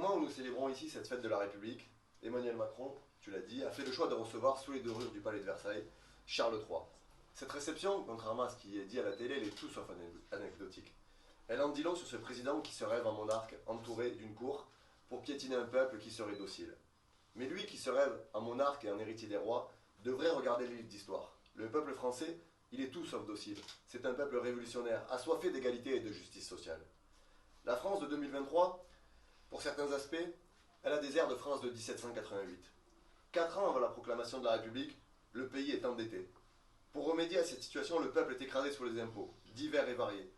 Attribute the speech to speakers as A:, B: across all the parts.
A: moment où nous célébrons ici cette fête de la République, Emmanuel Macron, tu l'as dit, a fait le choix de recevoir sous les dorures du palais de Versailles Charles III. Cette réception, contrairement à ce qui est dit à la télé, elle est tout sauf anecdotique. Elle en dit long sur ce président qui se rêve en monarque entouré d'une cour pour piétiner un peuple qui serait docile. Mais lui qui se rêve en monarque et en héritier des rois devrait regarder les livres d'histoire. Le peuple français, il est tout sauf docile. C'est un peuple révolutionnaire, assoiffé d'égalité et de justice sociale. La France de 2023, pour certains aspects, elle a des airs de France de 1788. 4 ans avant la proclamation de la République, le pays est endetté. Pour remédier à cette situation, le peuple est écrasé sous les impôts, divers et variés.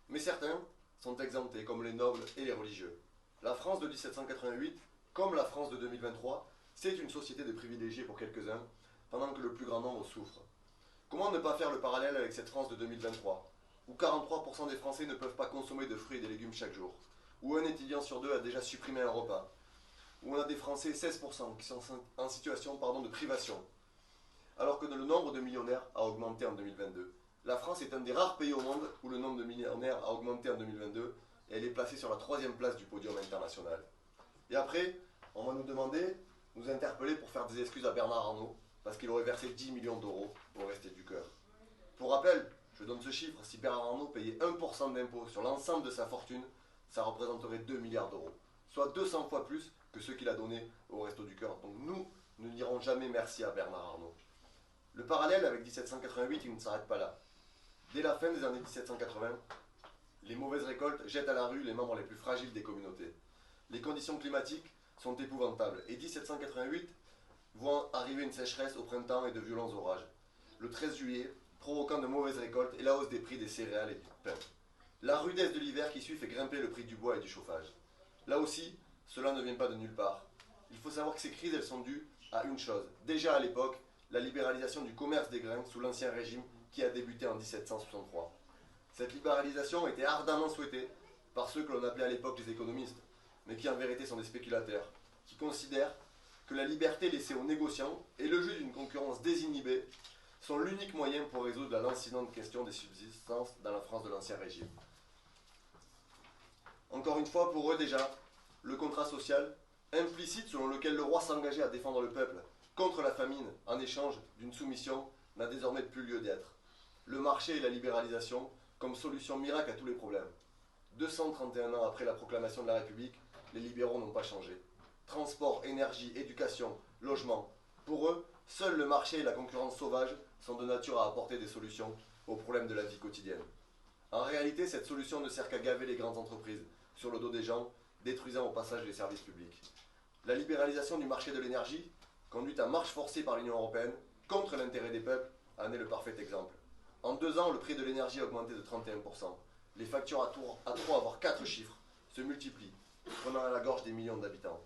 A: Mais certains sont exemptés, comme les nobles et les religieux. La France de 1788, comme la France de 2023, c'est une société de privilégiés pour quelques-uns, pendant que le plus grand nombre souffre. Comment ne pas faire le parallèle avec cette France de 2023, où 43% des Français ne peuvent pas consommer de fruits et des légumes chaque jour, où un étudiant sur deux a déjà supprimé un repas, où on a des Français, 16%, qui sont en situation de privation, alors que le nombre de millionnaires a augmenté en 2022. La France est un des rares pays au monde où le nombre de millionnaires a augmenté en 2022 et elle est placée sur la 3e place du podium international. Et après, on va nous demander, nous interpeller pour faire des excuses à Bernard Arnault parce qu'il aurait versé 10 millions d'euros au Restos du Cœur. Pour rappel, je donne ce chiffre, si Bernard Arnault payait 1% d'impôt sur l'ensemble de sa fortune, ça représenterait 2 milliards d'euros, soit 200 fois plus que ce qu'il a donné au Restos du Cœur. Donc nous ne dirons jamais merci à Bernard Arnault. Le parallèle avec 1788, il ne s'arrête pas là. Dès la fin des années 1780, les mauvaises récoltes jettent à la rue les membres les plus fragiles des communautés. Les conditions climatiques sont épouvantables et 1788 voit arriver une sécheresse au printemps et de violents orages. Le 13 juillet, provoquant de mauvaises récoltes et la hausse des prix des céréales et du pain. La rudesse de l'hiver qui suit fait grimper le prix du bois et du chauffage. Là aussi, cela ne vient pas de nulle part. Il faut savoir que ces crises, elles sont dues à une chose. Déjà à l'époque, la libéralisation du commerce des grains sous l'Ancien Régime qui a débuté en 1763. Cette libéralisation était ardemment souhaitée par ceux que l'on appelait à l'époque les économistes, mais qui en vérité sont des spéculateurs, qui considèrent que la liberté laissée aux négociants et le jeu d'une concurrence désinhibée sont l'unique moyen pour résoudre la lancinante question des subsistances dans la France de l'Ancien Régime. Encore une fois, pour eux déjà, le contrat social, implicite selon lequel le roi s'engageait à défendre le peuple contre la famine en échange d'une soumission, n'a désormais plus lieu d'être. Le marché et la libéralisation comme solution miracle à tous les problèmes. 231 ans après la proclamation de la République, les libéraux n'ont pas changé. Transport, énergie, éducation, logement. Pour eux, seul le marché et la concurrence sauvage sont de nature à apporter des solutions aux problèmes de la vie quotidienne. En réalité, cette solution ne sert qu'à gaver les grandes entreprises sur le dos des gens, détruisant au passage les services publics. La libéralisation du marché de l'énergie, conduite à marche forcée par l'Union européenne, contre l'intérêt des peuples, en est le parfait exemple. En 2 ans, le prix de l'énergie a augmenté de 31%. Les factures à 3 voire 4 chiffres se multiplient, prenant à la gorge des millions d'habitants.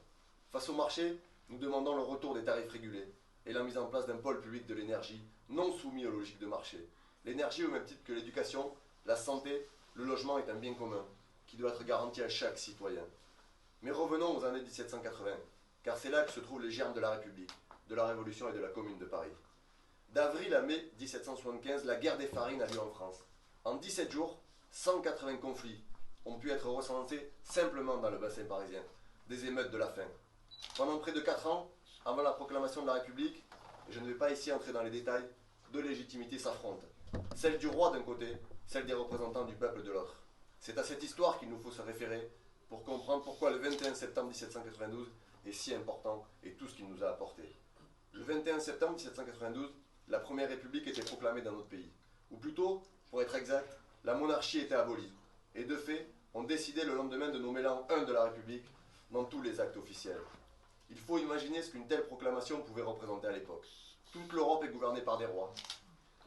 A: Face au marché, nous demandons le retour des tarifs régulés et la mise en place d'un pôle public de l'énergie non soumis aux logiques de marché. L'énergie, au même titre que l'éducation, la santé, le logement est un bien commun qui doit être garanti à chaque citoyen. Mais revenons aux années 1780, car c'est là que se trouvent les germes de la République, de la Révolution et de la Commune de Paris. D'avril à mai 1775, la guerre des farines a lieu en France. En 17 jours, 180 conflits ont pu être recensés simplement dans le bassin parisien, des émeutes de la faim. Pendant près de 4 ans, avant la proclamation de la République, et je ne vais pas ici entrer dans les détails, deux légitimités s'affrontent. Celle du roi d'un côté, celle des représentants du peuple de l'autre. C'est à cette histoire qu'il nous faut se référer pour comprendre pourquoi le 21 septembre 1792 est si important et tout ce qu'il nous a apporté. Le 21 septembre 1792, la Première République était proclamée dans notre pays. Ou plutôt, pour être exact, la monarchie était abolie. Et de fait, on décidait le lendemain de nommer l'an 1 de la République dans tous les actes officiels. Il faut imaginer ce qu'une telle proclamation pouvait représenter à l'époque. Toute l'Europe est gouvernée par des rois.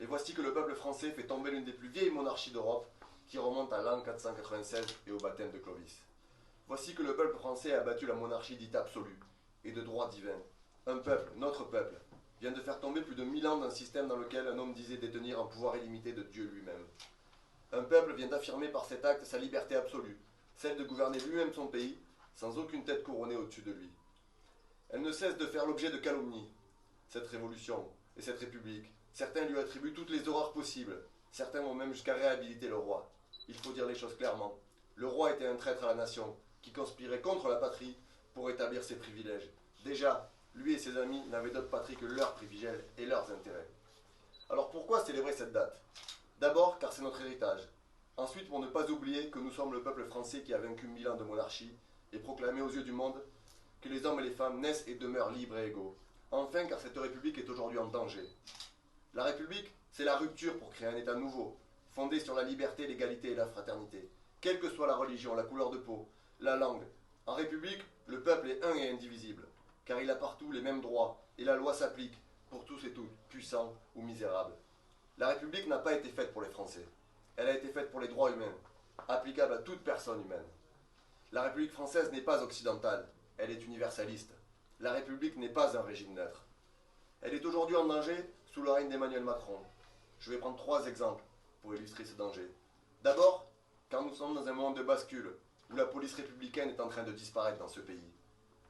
A: Et voici que le peuple français fait tomber l'une des plus vieilles monarchies d'Europe, qui remonte à l'an 496 et au baptême de Clovis. Voici que le peuple français a battu la monarchie dite absolue et de droit divin. Un peuple, notre peuple, vient de faire tomber plus de 1000 ans d'un système dans lequel un homme disait détenir un pouvoir illimité de Dieu lui-même. Un peuple vient d'affirmer par cet acte sa liberté absolue, celle de gouverner lui-même son pays, sans aucune tête couronnée au-dessus de lui. Elle ne cesse de faire l'objet de calomnies, cette révolution et cette république. Certains lui attribuent toutes les horreurs possibles, certains vont même jusqu'à réhabiliter le roi. Il faut dire les choses clairement. Le roi était un traître à la nation, qui conspirait contre la patrie pour établir ses privilèges. Déjà, lui et ses amis n'avaient d'autre patrie que leurs privilèges et leurs intérêts. Alors pourquoi célébrer cette date? D'abord car c'est notre héritage. Ensuite pour ne pas oublier que nous sommes le peuple français qui a vaincu 1000 ans de monarchie et proclamé aux yeux du monde que les hommes et les femmes naissent et demeurent libres et égaux. Enfin car cette République est aujourd'hui en danger. La République, c'est la rupture pour créer un État nouveau, fondé sur la liberté, l'égalité et la fraternité. Quelle que soit la religion, la couleur de peau, la langue. En République, le peuple est un et indivisible, car il a partout les mêmes droits et la loi s'applique pour tous et toutes, puissants ou misérables. La République n'a pas été faite pour les Français. Elle a été faite pour les droits humains, applicables à toute personne humaine. La République française n'est pas occidentale, elle est universaliste. La République n'est pas un régime neutre. Elle est aujourd'hui en danger sous le règne d'Emmanuel Macron. Je vais prendre 3 exemples pour illustrer ce danger. D'abord, car nous sommes dans un moment de bascule, où la police républicaine est en train de disparaître dans ce pays.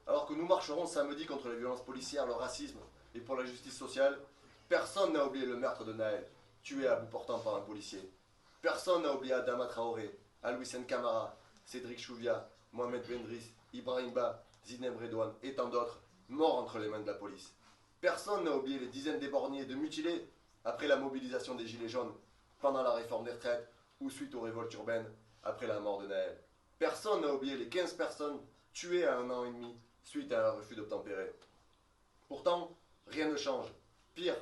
A: Alors que nous marcherons samedi contre les violences policières, le racisme et pour la justice sociale, personne n'a oublié le meurtre de Naël, tué à bout portant par un policier. Personne n'a oublié Adama Traoré, Alouissène Camara, Cédric Chouviat, Mohamed Bendris, Ibrahim Ba, Zineb Redouane et tant d'autres, morts entre les mains de la police. Personne n'a oublié les dizaines d'éborgnés et de mutilés après la mobilisation des Gilets jaunes, pendant la réforme des retraites ou suite aux révoltes urbaines après la mort de Naël. Personne n'a oublié les 15 personnes tuées à 1 an et demi suite à un refus d'obtempérer. Pourtant, rien ne change. Pire,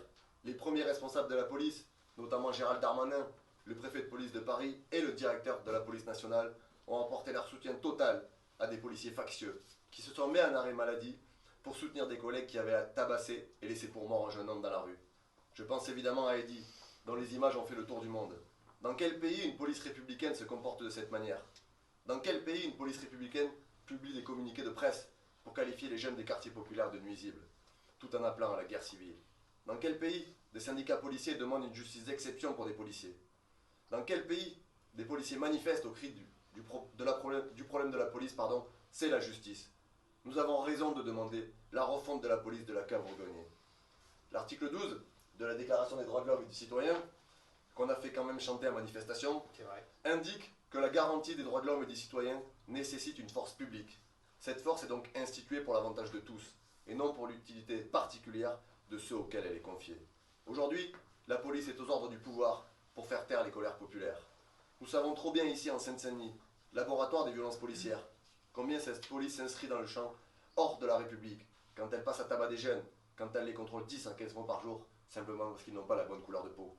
A: les premiers responsables de la police, notamment Gérald Darmanin, le préfet de police de Paris et le directeur de la police nationale, ont apporté leur soutien total à des policiers factieux qui se sont mis en arrêt maladie pour soutenir des collègues qui avaient tabassé et laissé pour mort un jeune homme dans la rue. Je pense évidemment à Eddy, dont les images ont fait le tour du monde. Dans quel pays une police républicaine se comporte de cette manière? Dans quel pays une police républicaine publie des communiqués de presse pour qualifier les jeunes des quartiers populaires de nuisibles, tout en appelant à la guerre civile? Dans quel pays des syndicats policiers demandent une justice d'exception pour des policiers? Dans quel pays des policiers manifestent au cri du problème de la police, c'est la justice? Nous avons raison de demander la refonte de la police de la Cave-Bourgogne. L'article 12 de la Déclaration des droits de l'homme et du citoyen, qu'on a fait quand même chanter à manifestation, indique que la garantie des droits de l'homme et des citoyens nécessite une force publique. Cette force est donc instituée pour l'avantage de tous, et non pour l'utilité particulière de ceux auxquels elle est confiée. Aujourd'hui, la police est aux ordres du pouvoir pour faire taire les colères populaires. Nous savons trop bien ici en Seine-Saint-Denis, laboratoire des violences policières, combien cette police s'inscrit dans le champ hors de la République, quand elle passe à tabac des jeunes, quand elle les contrôle 10 à 15 fois par jour, simplement parce qu'ils n'ont pas la bonne couleur de peau.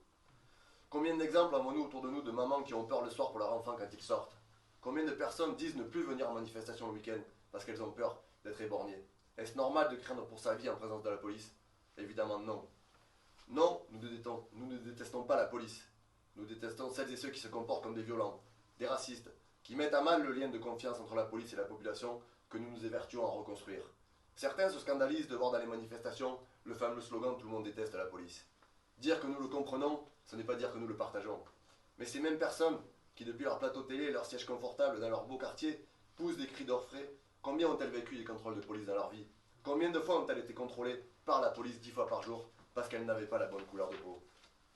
A: Combien d'exemples avons-nous autour de nous de mamans qui ont peur le soir pour leur enfant quand ils sortent? Combien de personnes disent ne plus venir en manifestation le week-end parce qu'elles ont peur d'être éborgnées? Est-ce normal de craindre pour sa vie en présence de la police? Évidemment non. Non, nous ne détestons pas la police. Nous détestons celles et ceux qui se comportent comme des violents, des racistes, qui mettent à mal le lien de confiance entre la police et la population que nous nous évertuons à reconstruire. Certains se scandalisent de voir dans les manifestations le fameux slogan « Tout le monde déteste la police ». Dire que nous le comprenons, ce n'est pas dire que nous le partageons. Mais ces mêmes personnes qui, depuis leur plateau télé et leur siège confortable dans leur beau quartier, poussent des cris d'orfraie, combien ont-elles vécu des contrôles de police dans leur vie? Combien de fois ont-elles été contrôlées par la police 10 fois par jour parce qu'elles n'avaient pas la bonne couleur de peau?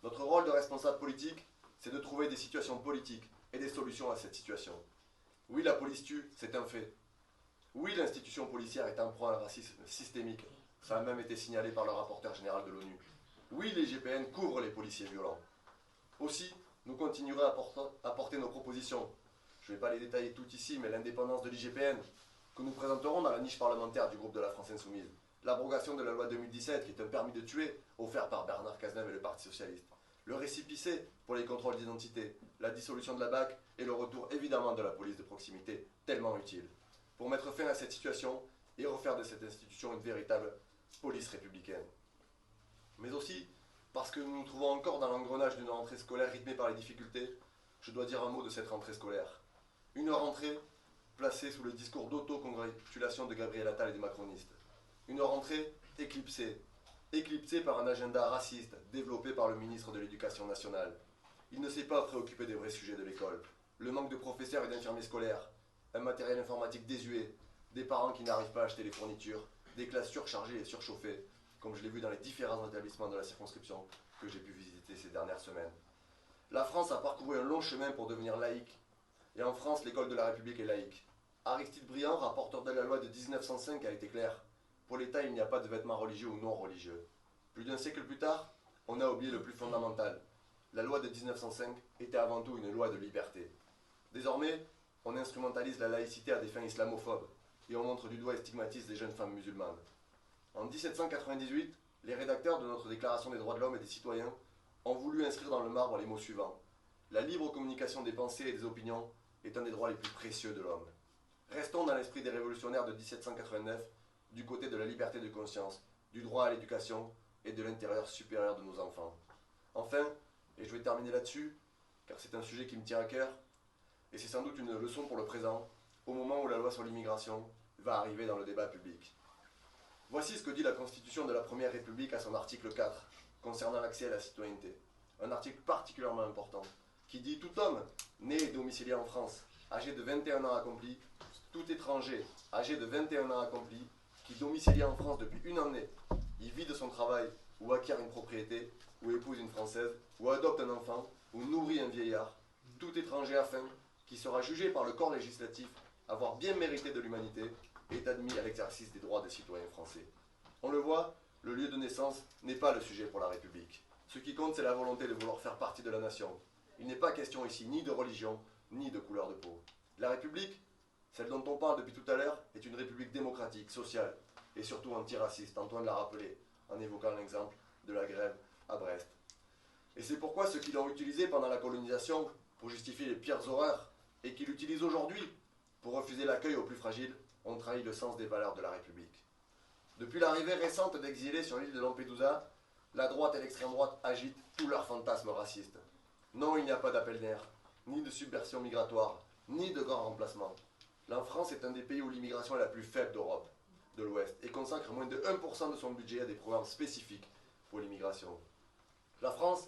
A: Notre rôle de responsable politique, c'est de trouver des situations politiques et des solutions à cette situation. Oui, la police tue, c'est un fait. Oui, l'institution policière est en proie à un racisme systémique. Ça a même été signalé par le rapporteur général de l'ONU. Oui, les GPN couvrent les policiers violents. Aussi, nous continuerons à porter nos propositions. Je ne vais pas les détailler toutes ici, mais l'indépendance de l'IGPN, que nous présenterons dans la niche parlementaire du groupe de la France Insoumise. L'abrogation de la loi 2017, qui est un permis de tuer, offert par Bernard Cazeneuve et le Parti Socialiste. Le récépissé pour les contrôles d'identité, la dissolution de la BAC et le retour évidemment de la police de proximité, tellement utile, pour mettre fin à cette situation et refaire de cette institution une véritable police républicaine. Mais aussi, parce que nous nous trouvons encore dans l'engrenage d'une rentrée scolaire rythmée par les difficultés, je dois dire un mot de cette rentrée scolaire. Une rentrée placée sous le discours d'auto-congratulation de Gabriel Attal et des macronistes. Une rentrée éclipsée par un agenda raciste développé par le ministre de l'Éducation nationale. Il ne s'est pas préoccupé des vrais sujets de l'école. Le manque de professeurs et d'infirmiers scolaires, un matériel informatique désuet, des parents qui n'arrivent pas à acheter les fournitures, des classes surchargées et surchauffées, comme je l'ai vu dans les différents établissements de la circonscription que j'ai pu visiter ces dernières semaines. La France a parcouru un long chemin pour devenir laïque, et en France, l'école de la République est laïque. Aristide Briand, rapporteur de la loi de 1905, a été clair. Pour l'État, il n'y a pas de vêtements religieux ou non religieux. Plus d'un siècle plus tard, on a oublié le plus fondamental. La loi de 1905 était avant tout une loi de liberté. Désormais, on instrumentalise la laïcité à des fins islamophobes et on montre du doigt et stigmatise les jeunes femmes musulmanes. En 1798, les rédacteurs de notre Déclaration des droits de l'homme et des citoyens ont voulu inscrire dans le marbre les mots suivants. La libre communication des pensées et des opinions est un des droits les plus précieux de l'homme. Restons dans l'esprit des révolutionnaires de 1789, du côté de la liberté de conscience, du droit à l'éducation et de l'intérieur supérieur de nos enfants. Enfin, et je vais terminer là-dessus, car c'est un sujet qui me tient à cœur, et c'est sans doute une leçon pour le présent, au moment où la loi sur l'immigration va arriver dans le débat public. Voici ce que dit la Constitution de la Première République à son article 4, concernant l'accès à la citoyenneté. Un article particulièrement important, qui dit « Tout homme né et domicilié en France, âgé de 21 ans accompli, tout étranger âgé de 21 ans accompli, qui domicilié en France depuis une année, y vit de son travail, ou acquiert une propriété, ou épouse une Française, ou adopte un enfant, ou nourrit un vieillard, tout étranger afin, qui sera jugé par le corps législatif avoir bien mérité de l'humanité, est admis à l'exercice des droits des citoyens français. » On le voit, le lieu de naissance n'est pas le sujet pour la République. Ce qui compte, c'est la volonté de vouloir faire partie de la nation. Il n'est pas question ici ni de religion, ni de couleur de peau. La République, celle dont on parle depuis tout à l'heure, est une république démocratique, sociale et surtout antiraciste. Antoine l'a rappelé en évoquant l'exemple de la grève à Brest. Et c'est pourquoi ceux qui l'ont utilisé pendant la colonisation pour justifier les pires horreurs et qui l'utilisent aujourd'hui pour refuser l'accueil aux plus fragiles ont trahi le sens des valeurs de la République. Depuis l'arrivée récente d'exilés sur l'île de Lampedusa, la droite et l'extrême droite agitent tous leurs fantasmes racistes. Non, il n'y a pas d'appel d'air, ni de subversion migratoire, ni de grand remplacement. La France est un des pays où l'immigration est la plus faible d'Europe, de l'Ouest, et consacre moins de 1% de son budget à des programmes spécifiques pour l'immigration. La France,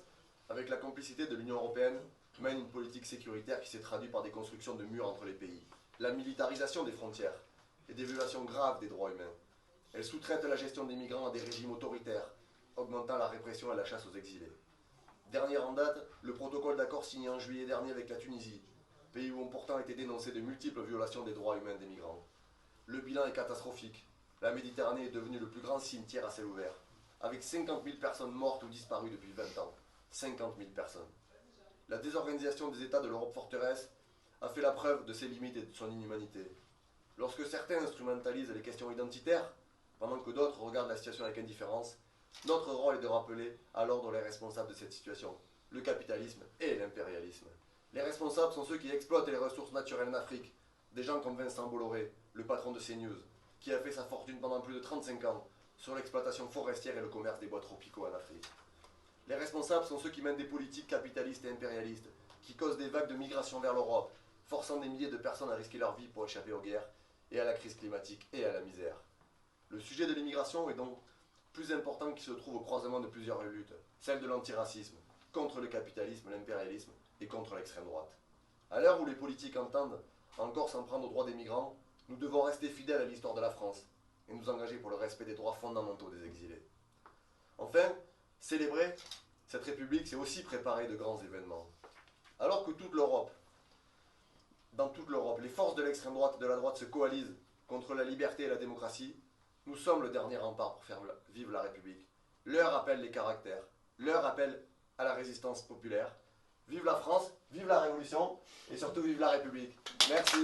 A: avec la complicité de l'Union européenne, mène une politique sécuritaire qui s'est traduite par des constructions de murs entre les pays, la militarisation des frontières et des violations graves des droits humains. Elle sous-traite la gestion des migrants à des régimes autoritaires, augmentant la répression et la chasse aux exilés. Dernier en date, le protocole d'accord signé en juillet dernier avec la Tunisie, pays où ont pourtant été dénoncées de multiples violations des droits humains des migrants. Le bilan est catastrophique. La Méditerranée est devenue le plus grand cimetière à ciel ouvert, avec 50 000 personnes mortes ou disparues depuis 20 ans. 50 000 personnes. La désorganisation des États de l'Europe forteresse a fait la preuve de ses limites et de son inhumanité. Lorsque certains instrumentalisent les questions identitaires, pendant que d'autres regardent la situation avec indifférence, notre rôle est de rappeler à l'ordre les responsables de cette situation, le capitalisme et l'impérialisme. Les responsables sont ceux qui exploitent les ressources naturelles en Afrique, des gens comme Vincent Bolloré, le patron de CNews, qui a fait sa fortune pendant plus de 35 ans sur l'exploitation forestière et le commerce des bois tropicaux en Afrique. Les responsables sont ceux qui mènent des politiques capitalistes et impérialistes, qui causent des vagues de migration vers l'Europe, forçant des milliers de personnes à risquer leur vie pour échapper aux guerres et à la crise climatique et à la misère. Le sujet de l'immigration est donc plus important qu'il se trouve au croisement de plusieurs luttes, celle de l'antiracisme, contre le capitalisme, l'impérialisme et contre l'extrême droite. À l'heure où les politiques entendent encore s'en prendre aux droits des migrants, nous devons rester fidèles à l'histoire de la France et nous engager pour le respect des droits fondamentaux des exilés. Enfin, célébrer cette République, c'est aussi préparer de grands événements. Alors que dans toute l'Europe, les forces de l'extrême droite et de la droite se coalisent contre la liberté et la démocratie, nous sommes le dernier rempart pour faire vivre la République. L'heure appelle les caractères, l'heure appelle à la résistance populaire. Vive la France, vive la Révolution et surtout vive la République. Merci.